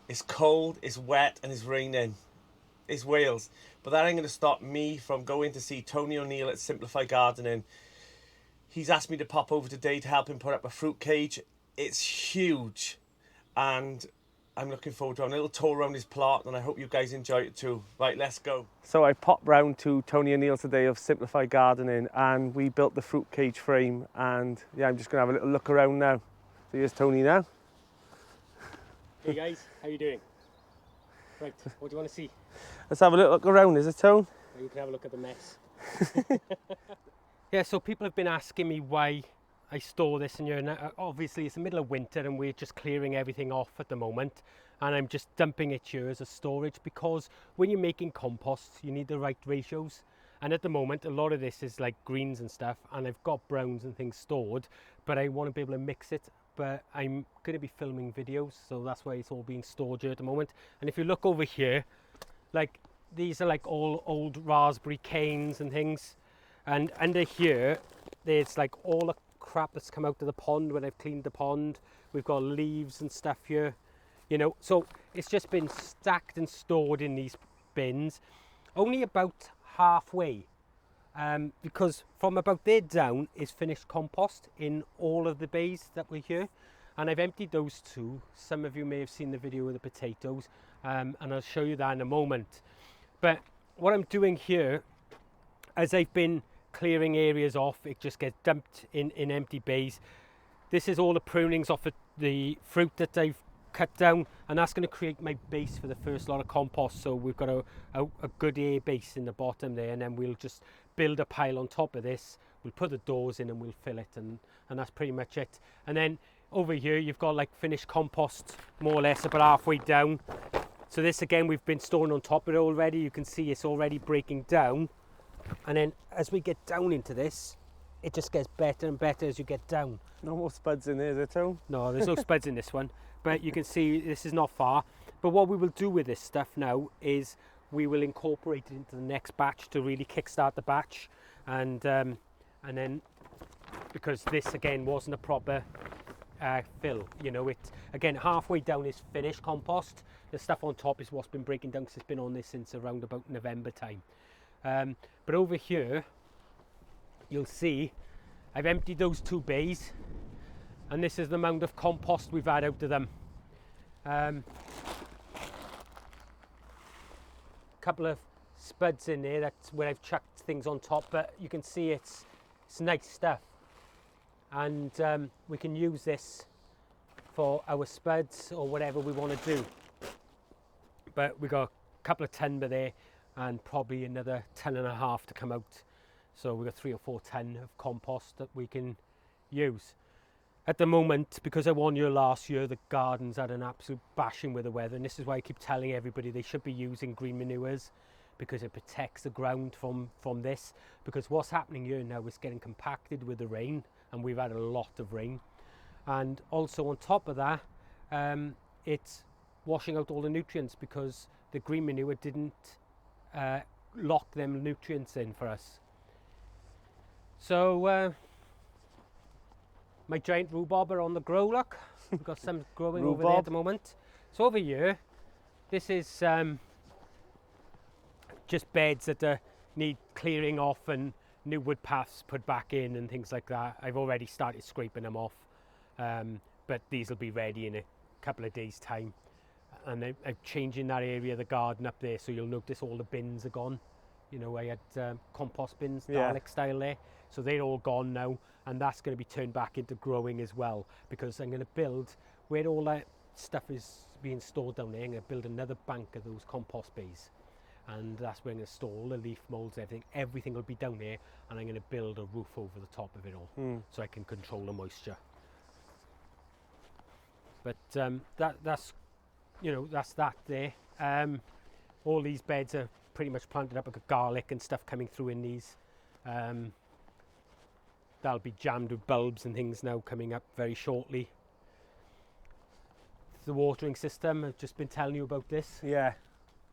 It's cold, it's wet, and it's raining. It's Wales. But that ain't going to stop me from going to see Tony O'Neill at Simplify Gardening. He's asked me to pop over today to help him put up a fruit cage. It's huge. And I'm looking forward to having a little tour around his plot, and I hope you guys enjoy it too. Right, let's go. So I popped round to Tony O'Neill today of Simplify Gardening, and we built the fruit cage frame, and yeah, I'm just going to have a little look around now. So here's Tony now. Hey guys, how you doing? Right, what do you want to see? Let's have a little look around, is it, Tone? Well, you can have a look at the mess. Yeah, so people have been asking me why I store this in here. Now, obviously, it's the middle of winter and we're just clearing everything off at the moment. And I'm just dumping it here as a storage because when you're making compost, you need the right ratios. And at the moment, a lot of this is like greens and stuff, and I've got browns and things stored, but I want to be able to mix it. But I'm going to be filming videos, so that's why it's all being stored here at the moment. And if you look over here, like these are like all old raspberry canes and things. And under here, there's like all the crap that's come out of the pond when I've cleaned the pond. We've got leaves and stuff here, you know. So it's just been stacked and stored in these bins, only about halfway. Because from about there down is finished compost in all of the bays that were here. And I've emptied those two. Some of you may have seen the video of the potatoes, and I'll show you that in a moment. But what I'm doing here, as I've been clearing areas off, it just gets dumped in empty bays. This is all the prunings off the fruit that I've cut down, and that's going to create my base for the first lot of compost. So we've got a good air base in the bottom there, and then we'll just build a pile on top of this. We'll put the doors in and we'll fill it, and that's pretty much it. And then over here you've got like finished compost more or less about halfway down. So this again, we've been storing on top of it already. You can see it's already breaking down, and then as we get down into this, it just gets better and better as you get down. No more spuds in there, is there, Tone? No, there's no spuds in this one, but you can see this is not far. But what we will do with this stuff now is we will incorporate it into the next batch to really kickstart the batch, and then, because this again wasn't a proper fill, you know, it again halfway down is finished compost. The stuff on top is what's been breaking down, because it's been on this since around about November time. But over here you'll see I've emptied those two bays, and this is the amount of compost we've had out of them. Couple of spuds in there, that's where I've chucked things on top, but you can see it's nice stuff, and we can use this for our spuds or whatever we want to do. But we got a couple of timber there and probably another 10.5 to come out, so we've got 3 or 4 ton of compost that we can use. At the moment, because I warned you last year, the gardens had an absolute bashing with the weather, and this is why I keep telling everybody they should be using green manures, because it protects the ground from this. Because what's happening here now is getting compacted with the rain, and we've had a lot of rain. And also on top of that, it's washing out all the nutrients, because the green manure didn't lock them nutrients in for us. So my giant rhubarb are on the grow, look. We've got some growing over there at the moment. So over here, this is just beds that need clearing off and new wood paths put back in and things like that. I've already started scraping them off, but these will be ready in a couple of days' time. And I'm changing that area of the garden up there, so you'll notice all the bins are gone. You know, I had compost bins, Dalek style there. So they're all gone now, and that's going to be turned back into growing as well, because I'm going to build, where all that stuff is being stored down there, I'm going to build another bank of those compost bays. And that's where I'm going to store all the leaf molds, everything will be down there, and I'm going to build a roof over the top of it all, so I can control the moisture. But that's, you know, that's that there. All these beds are pretty much planted up. I've got garlic and stuff coming through in these. That'll be jammed with bulbs and things now coming up very shortly. The watering system, I've just been telling you about this. Yeah.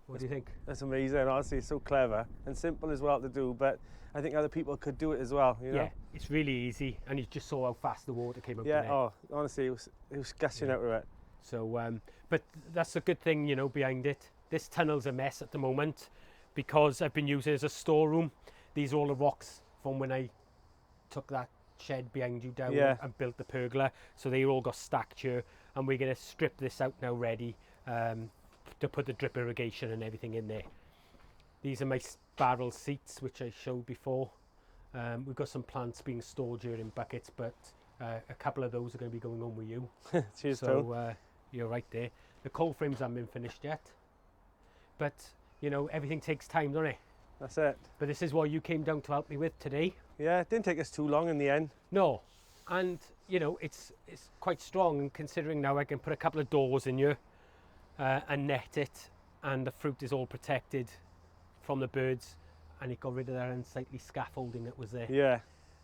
What do you think? That's amazing. Honestly, it's so clever and simple as well to do, but I think other people could do it as well, you know? Yeah, it's really easy, and you just saw how fast the water came out Yeah, there. oh, honestly, it was gushing out of it. So, but that's a good thing, you know, behind it. This tunnel's a mess at the moment because I've been using it as a storeroom. These are all the rocks from when I took that shed behind you down and built the pergola. So they all got stacked here, and we're going to strip this out now ready to put the drip irrigation and everything in there. These are my barrel seats, which I showed before. We've got some plants being stored here in buckets, but a couple of those are going to be going home with you. Cheers, so you're right there. The cold frames haven't been finished yet, but you know, everything takes time, doesn't it? That's it. But this is what you came down to help me with today. Yeah, it didn't take us too long in the end. No, and you know, it's quite strong, and considering now I can put a couple of doors in here and net it, and the fruit is all protected from the birds, and it got rid of that unsightly scaffolding that was there. Yeah.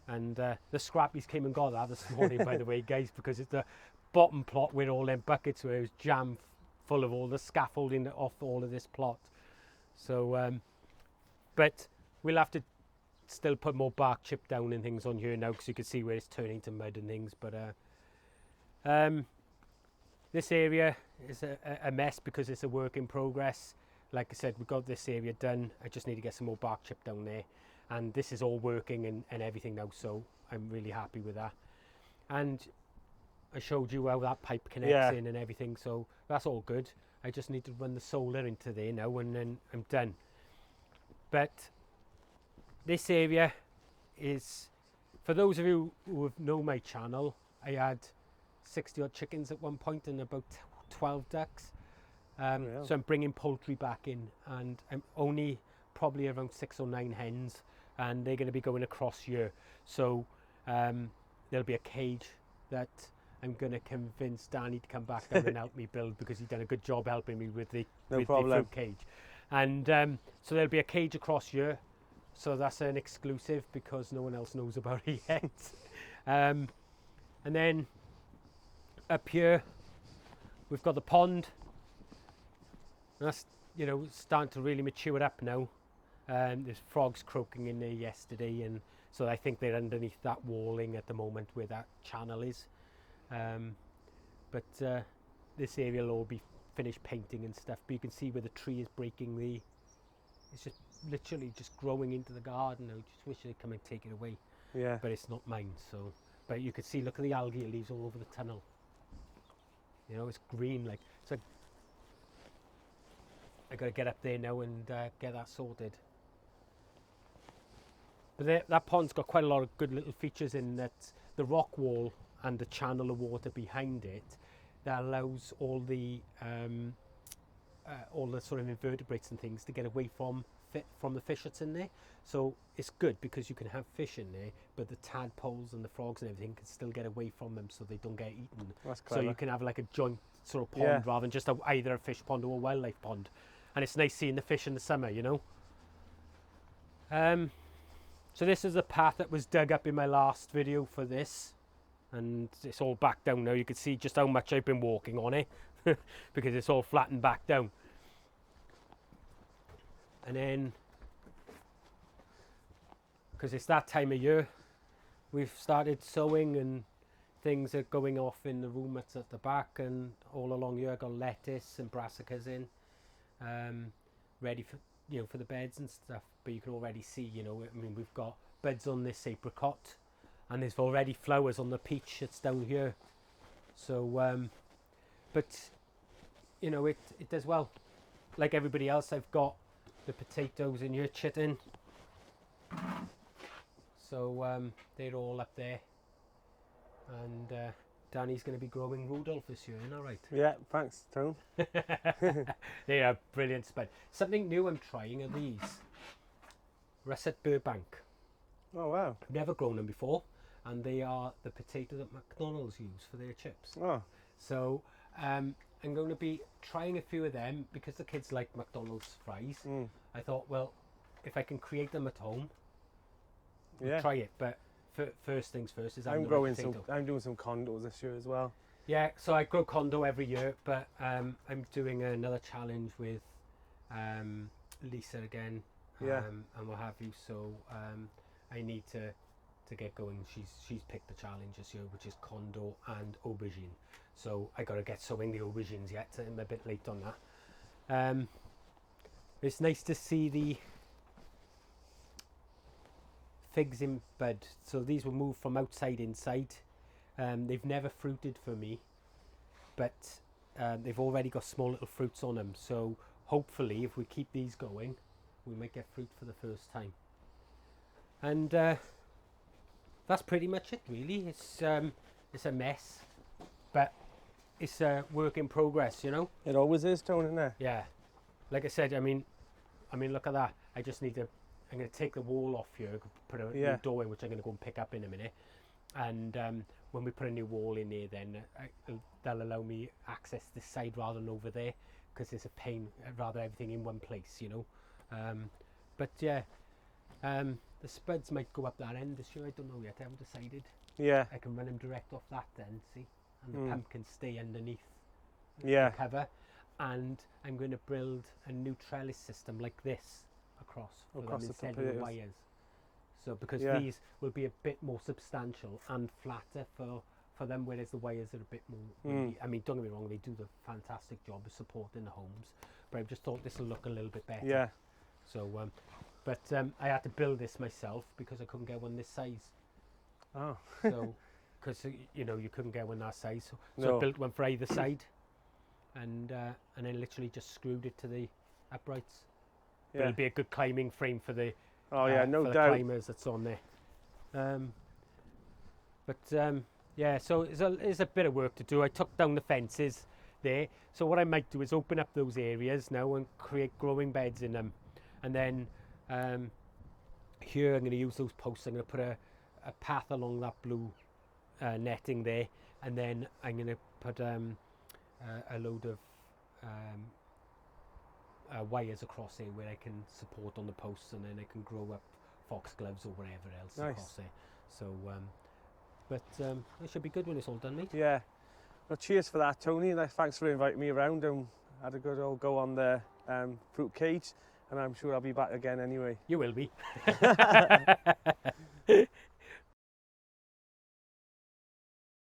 And the scrappies came and got that this morning, by the way, guys, because it's the bottom plot with all them buckets where it was jammed full of all the scaffolding off all of this plot. So, but we'll have to still put more bark chip down and things on here now, because you can see where it's turning to mud and things. But this area is a mess because it's a work in progress. Like I said, we've got this area done. I just need to get some more bark chip down there. And this is all working and everything now, so I'm really happy with that. And I showed you how that pipe connects in and everything, so that's all good. I just need to run the solar into there now, and then I'm done. But this area is, for those of you who know my channel, I had 60 odd chickens at one point and about 12 ducks. So I'm bringing poultry back in, and I'm only probably around 6 or 9 hens, and they're going to be going across here. So there'll be a cage that I'm going to convince Danny to come back down and help me build, because he's done a good job helping me with the fruit cage. And so there'll be a cage across here. So that's an exclusive because no one else knows about it yet. And then up here, we've got the pond. That's, you know, starting to really mature up now. There's frogs croaking in there yesterday, and so I think they're underneath that walling at the moment where that channel is. But this area will all be finished painting and stuff. But you can see where the tree is breaking it's just literally just growing into the garden. I just wish they'd come and take it away. Yeah. But it's not mine, so. But you can see, look at the algae leaves all over the tunnel. You know, it's green, like, so I got to get up there now and get that sorted. But that pond's got quite a lot of good little features in that the rock wall and the channel of water behind it that allows all the sort of invertebrates and things to get away from the fish that's in there. So it's good because you can have fish in there, but the tadpoles and the frogs and everything can still get away from them, so they don't get eaten. That's clever. So you can have like a joint sort of pond rather than just either a fish pond or a wildlife pond. And it's nice seeing the fish in the summer, you know. So this is a path that was dug up in my last video for this, and it's all back down now. You can see just how much I've been walking on it because it's all flattened back down. And then, because it's that time of year, we've started sowing, and things are going off in the room that's at the back, and all along here I've got lettuce and brassicas in, ready for, you know, for the beds and stuff. But you can already see, you know, I mean, we've got buds on this apricot, and there's already flowers on the peach that's down here. So, but you know, it does well. Like everybody else, I've got the potatoes in here chitting. So they're all up there, and Danny's going to be growing Rudolph this year, isn't that right? Yeah, thanks, Tone. They are brilliant spud. Something new I'm trying are these Russet Burbank. Oh wow! I've never grown them before, and they are the potato that McDonald's use for their chips. Oh. So I'm going to be trying a few of them because the kids like McDonald's fries. I thought, well, if I can create them at home, we'll try it. But first things first is I'm doing some condos this year as well. Yeah, so I grow condo every year, but I'm doing another challenge with Lisa again, and what have you. So I need to to get going. She's picked the challenge this year, which is Condor and aubergine. So I got to get sowing the aubergines yet. I'm a bit late on that. It's nice to see the figs in bud. So these were moved from outside inside. They've never fruited for me, but they've already got small little fruits on them. So hopefully, if we keep these going, we might get fruit for the first time. And that's pretty much it, really. It's a mess, but it's a work in progress, you know. It always is, Tony, isn't it? Yeah, like I said, I mean, look at that. I just need to. I'm going to take the wall off here, put a new door in, which I'm going to go and pick up in a minute. And when we put a new wall in there, then they'll allow me access this side rather than over there, because it's a pain. I'd rather everything in one place, you know. But yeah, the spuds might go up that end this year. I don't know yet. I haven't decided. Yeah. I can run them direct off that then, see, and the pumpkin stay underneath Yeah. the cover. And I'm going to build a new trellis system like this across for them instead of the wires. So because these will be a bit more substantial and flatter for them, whereas the wires are a bit more. I mean, don't get me wrong, they do the fantastic job of supporting the homes, but I just thought this will look a little bit better. Yeah. So, but I had to build this myself because I couldn't get one this size. Oh. So, because you know you couldn't get one that size, so No. I built one for either side, and then literally just screwed it to the uprights. But it'll be a good climbing frame for the no for the doubt. climbers that's on there. Yeah, so it's a bit of work to do. I took down the fences there, so what I might do is open up those areas now and create growing beds in them, and then here I'm going to use those posts. I'm going to put a path along that blue netting there, and then I'm going to put a load of wires across there where I can support on the posts, and then I can grow up foxgloves or whatever else across there. So, but it should be good when it's all done, mate. Yeah. Well, cheers for that, Tony. Thanks for inviting me around, and had a good old go on the fruit cage, and I'm sure I'll be back again anyway. You will be.